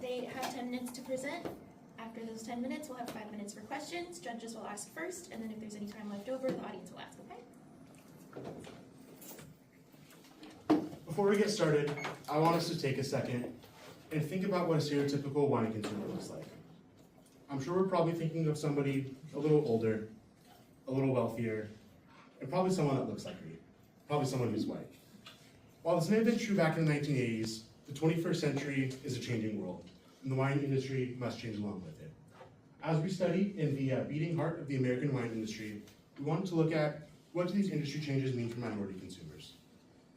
They have 10 minutes to present. After those 10 minutes, we'll have 5 minutes for questions. Judges will ask first, and then if there's any time left over, the audience will ask, okay? Before we get started, I want us to take a second and think about what a stereotypical wine consumer looks like. I'm sure we're probably thinking of somebody a little older, a little wealthier, and probably someone that looks like me, probably someone who's white. While this may have been true back in the 1980s, the 21st century is a changing world, and the wine industry must change along with it. As we study in the beating heart of the American wine industry, we wanted to look at what do these industry changes mean for minority consumers.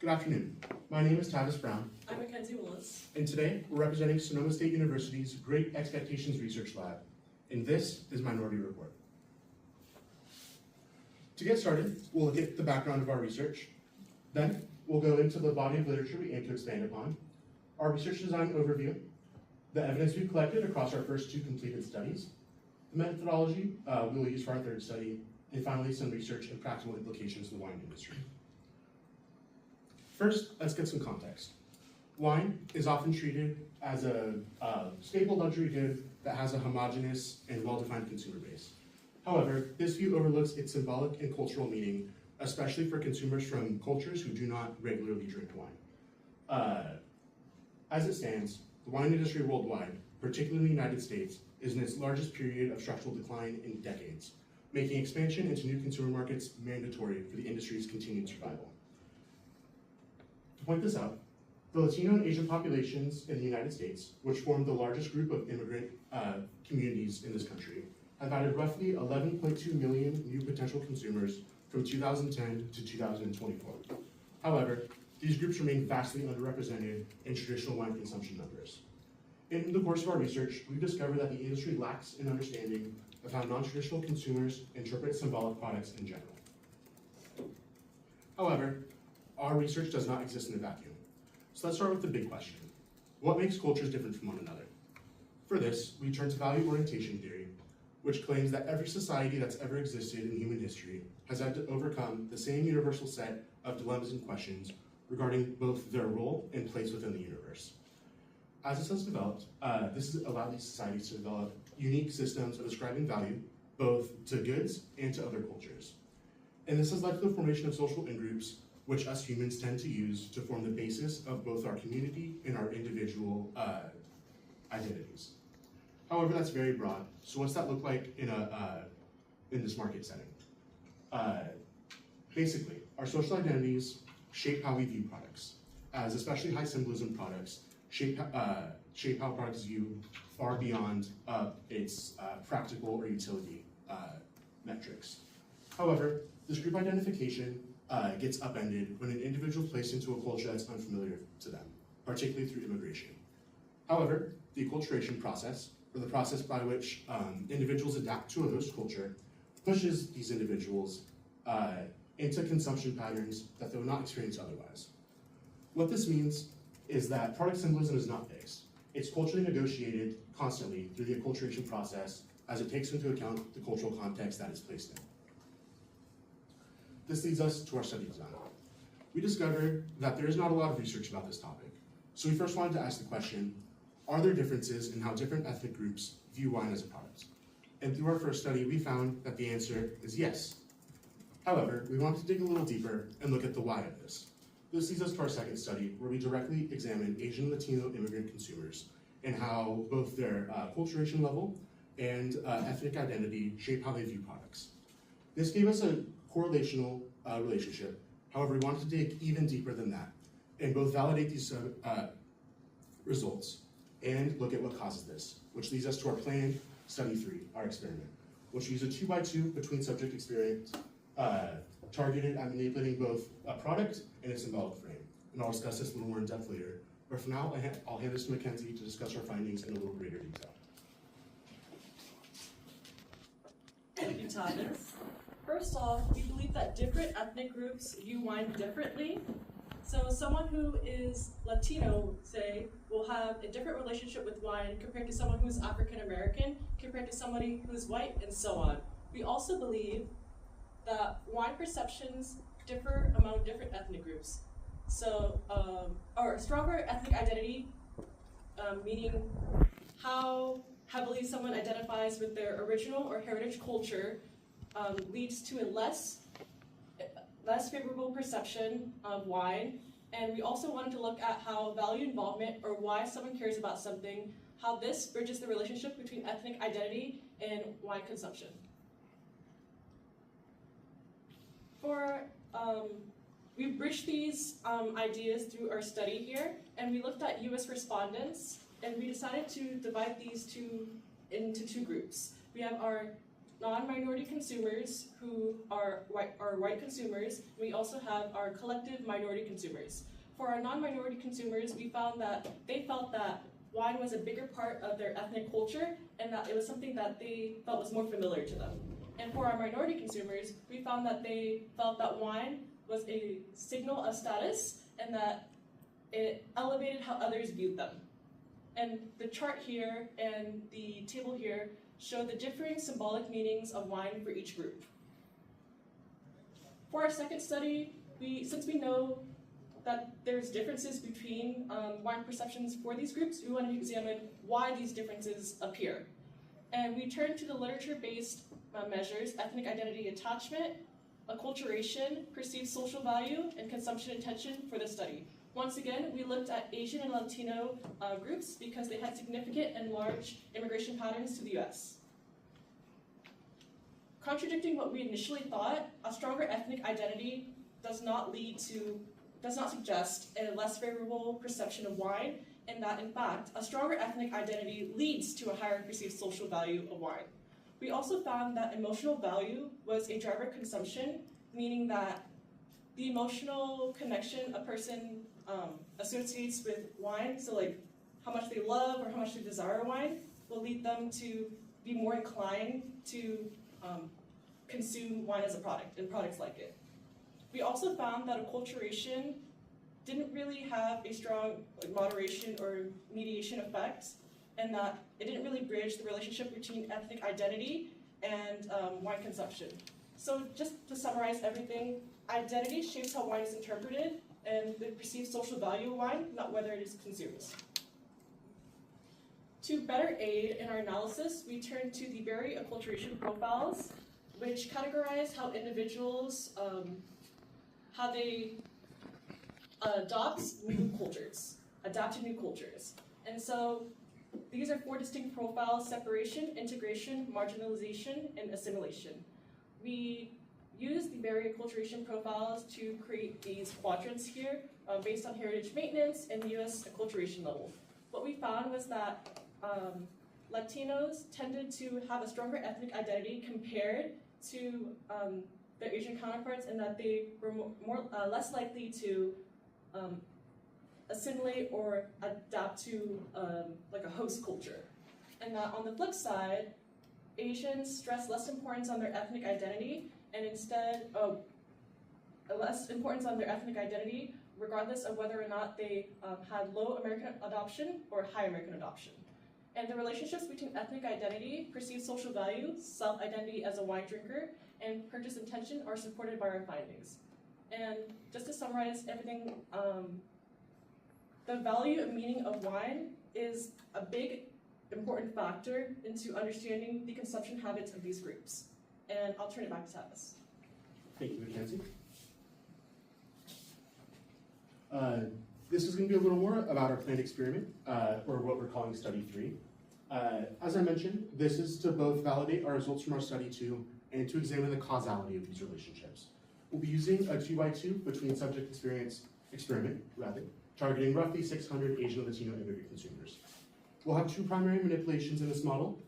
Good afternoon. My name is Tavis Brown. I'm Mackenzie Willis. And today, we're representing Sonoma State University's Great Expectations Research Lab, and this is Minority Report. To get started, we'll look at the background of our research. Then, we'll go into the body of literature we aim to expand upon, our research design overview, the evidence we've collected across our first 2 completed studies, the methodology we'll use for our 3rd study, and finally some research and practical implications of the wine industry. First, let's get some context. Wine is often treated as a staple luxury good that has a homogeneous and well-defined consumer base. However, this view overlooks its symbolic and cultural meaning, especially for consumers from cultures who do not regularly drink wine. As it stands, the wine industry worldwide, particularly in the United States, is in its largest period of structural decline in decades, making expansion into new consumer markets mandatory for the industry's continued survival. To point this out, the Latino and Asian populations in the United States, which form the largest group of immigrant communities in this country, have added roughly 11.2 million new potential consumers from 2010 to 2024. However, these groups remain vastly underrepresented in traditional wine consumption numbers. In the course of our research, we've discovered that the industry lacks an understanding of how non-traditional consumers interpret symbolic products in general. However, our research does not exist in a vacuum. So let's start with the big question. What makes cultures different from one another? For this, we turn to value orientation theory, which claims that every society that's ever existed in human history has had to overcome the same universal set of dilemmas and questions regarding both their role and place within the universe. As this has developed, this has allowed these societies to develop unique systems of ascribing value, both to goods and to other cultures. And this has led to the formation of social in-groups, which us humans tend to use to form the basis of both our community and our individual identities. However, that's very broad. So what's that look like in this market setting? Basically, our social identities shape how we view products, as especially high symbolism products shape how products is viewed far beyond its practical or utility metrics. However, this group identification gets upended when an individual is placed into a culture that's unfamiliar to them, particularly through immigration. However, the acculturation process, or the process by which individuals adapt to a host culture, pushes these individuals into consumption patterns that they would not experience otherwise. What this means is that product symbolism is not fixed. It's culturally negotiated constantly through the acculturation process as it takes into account the cultural context that it's placed in. This leads us to our study design. We discovered that there is not a lot of research about this topic. So we first wanted to ask the question, are there differences in how different ethnic groups view wine as a product? And through our first study, we found that the answer is yes. However, we wanted to dig a little deeper and look at the why of this. This leads us to our second study, where we directly examine Asian and Latino immigrant consumers and how both their acculturation level and ethnic identity shape how they view products. This gave us a correlational relationship. However, we wanted to dig even deeper than that and both validate these results and look at what causes this, which leads us to our planned study 3, our experiment, which we use a 2x2 between subject experiment targeted at manipulating both a product and a symbolic frame. And I'll discuss this a little more in depth later. But for now, I'll hand this to Mackenzie to discuss our findings in a little greater detail. Thank you, Thomas. First off, we believe that different ethnic groups view wine differently. So someone who is Latino, say, will have a different relationship with wine compared to someone who's African American, compared to somebody who's white, and so on. We also believe that wine perceptions differ among different ethnic groups. So, or stronger ethnic identity meaning how heavily someone identifies with their original or heritage culture leads to a less favorable perception of wine. And we also wanted to look at how value involvement, or why someone cares about something, how this bridges the relationship between ethnic identity and wine consumption. We bridged these ideas through our study here, and we looked at US respondents, and we decided to divide these into two groups. We have our non-minority consumers, who are white consumers. We also have our collective minority consumers. For our non-minority consumers, we found that they felt that wine was a bigger part of their ethnic culture, and that it was something that they felt was more familiar to them. And for our minority consumers, we found that they felt that wine was a signal of status, and that it elevated how others viewed them. And the chart here and the table here show the differing symbolic meanings of wine for each group. For our second study, since we know that there's differences between wine perceptions for these groups, we wanted to examine why these differences appear. And we turned to the literature-based measures: ethnic identity attachment, acculturation, perceived social value, and consumption intention for the study. Once again, we looked at Asian and Latino groups because they had significant and large immigration patterns to the US. Contradicting what we initially thought, a stronger ethnic identity does not suggest a less favorable perception of wine, and that in fact, a stronger ethnic identity leads to a higher perceived social value of wine. We also found that emotional value was a driver of consumption, meaning that the emotional connection a person associates with wine, so like how much they love or how much they desire wine, will lead them to be more inclined to consume wine as a product and products like it. We also found that acculturation didn't really have a strong moderation or mediation effect, and that it didn't really bridge the relationship between ethnic identity and wine consumption. So just to summarize everything, identity shapes how wine is interpreted and the perceived social value of wine, not whether it is consumed. To better aid in our analysis, we turned to the berry acculturation profiles, which categorize how individuals, how they adapt to new cultures. And so these are 4 distinct profiles: separation, integration, marginalization, and assimilation. We use the berry acculturation profiles to create these quadrants here based on heritage maintenance and US acculturation level. What we found was that Latinos tended to have a stronger ethnic identity compared to their Asian counterparts, and that they were less likely to assimilate or adapt to like a host culture. And that on the flip side, Asians stress less importance on their ethnic identity, and instead less importance on their ethnic identity regardless of whether or not they had low American adoption or high American adoption. And the relationships between ethnic identity, perceived social value, self-identity as a wine drinker, and purchase intention are supported by our findings. And just to summarize everything, the value and meaning of wine is a big, important factor into understanding the consumption habits of these groups. And I'll turn it back to Tavis. Thank you, Mackenzie. This is going to be a little more about our planned experiment, or what we're calling Study 3. As I mentioned, this is to both validate our results from our Study 2 and to examine the causality of these relationships. We'll be using a 2x2 between subject experiment, targeting roughly 600 Asian and Latino immigrant consumers. We'll have 2 primary manipulations in this model.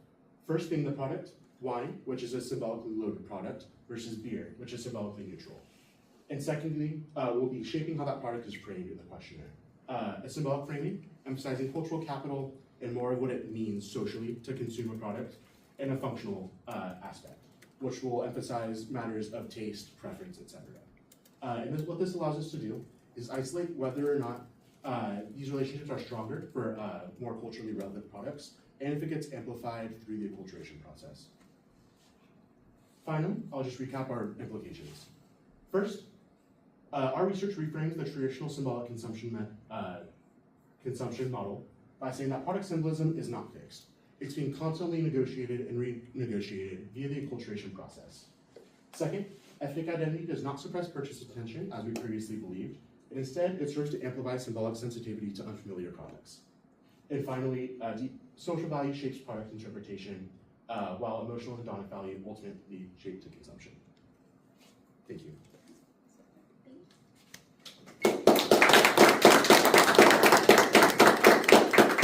First being the product, wine, which is a symbolically loaded product, versus beer, which is symbolically neutral. And secondly, we'll be shaping how that product is framed in the questionnaire. A symbolic framing, emphasizing cultural capital and more of what it means socially to consume a product, and a functional aspect, which will emphasize matters of taste, preference, etc. And what this allows us to do is isolate whether or not these relationships are stronger for more culturally relevant products, and if it gets amplified through the acculturation process. Finally, I'll just recap our implications. First, our research reframes the traditional symbolic consumption model by saying that product symbolism is not fixed. It's being constantly negotiated and renegotiated via the acculturation process. Second, ethnic identity does not suppress purchase intention, as we previously believed, and instead it serves to amplify symbolic sensitivity to unfamiliar products. And finally, social value shapes product interpretation, while emotional hedonic value ultimately shape to consumption.